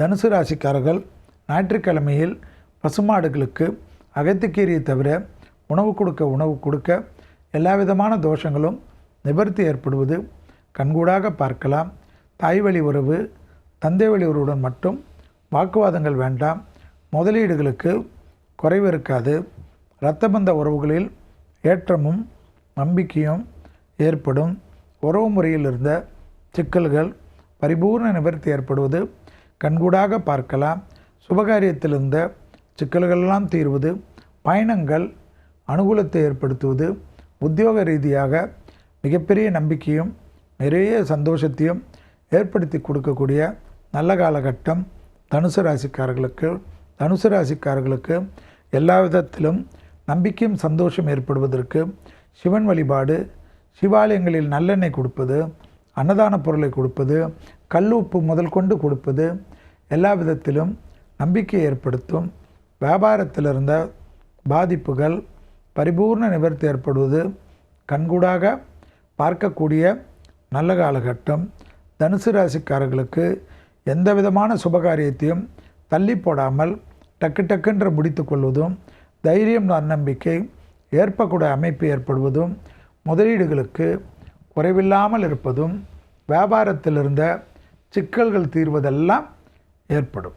தனுசு ராசிக்காரர்கள் ஞாயிற்றுக்கிழமையில் பசுமாடுகளுக்கு அகத்திக்கீரையை தவிர உணவு கொடுக்க எல்லா விதமான தோஷங்களும் நிவர்த்தி ஏற்படுவது கண்கூடாக பார்க்கலாம். தாய் வழி உறவு, தந்தை வழி உறவுடன் மட்டும் வாக்குவாதங்கள் வேண்டாம். முதலீடுகளுக்கு குறைவு இருக்காது. இரத்தபந்த உறவுகளில் ஏற்றமும் நம்பிக்கையும் ஏற்படும். உறவு முறையில் இருந்த சிக்கல்கள் பரிபூர்ண நிவர்த்தி ஏற்படுவது கண்கூடாக பார்க்கலாம். சுபகாரியத்தில் இருந்த சிக்கல்களெல்லாம் தீர்வது, பயணங்கள் அனுகூலத்தை ஏற்படுத்துவது, உத்தியோக ரீதியாக மிகப்பெரிய நம்பிக்கையும் நிறைய சந்தோஷத்தையும் ஏற்படுத்தி கொடுக்கக்கூடிய நல்ல காலகட்டம் தனுசு ராசிக்காரர்களுக்கு எல்லா விதத்திலும் நம்பிக்கையும் சந்தோஷம் ஏற்படுவதற்கு சிவன் வழிபாடு, சிவாலயங்களில் நல்லெண்ணெய் கொடுப்பது, அன்னதான பொருளை கொடுப்பது, கல்லுப்பு முதல் கொண்டு கொடுப்பது எல்லா விதத்திலும் நம்பிக்கை ஏற்படுத்தும். வியாபாரத்தில் இருந்த பாதிப்புகள் பரிபூர்ண நிவர்த்தி ஏற்படுவது கண்கூடாக பார்க்கக்கூடிய நல்ல காலகட்டம். தனுசு ராசிக்காரர்களுக்கு எந்த விதமான சுபகாரியத்தையும் தள்ளி போடாமல் டக்குன்று முடித்து கொள்வதும், தைரியம் நம்பிக்கை ஏற்பக்கூடிய அமைப்பு ஏற்படுவதும், முதலீடுகளுக்கு குறைவில்லாமல் இருப்பதும், வியாபாரத்தில் இருந்த சிக்கல்கள் தீர்வதெல்லாம் ஏற்படும்.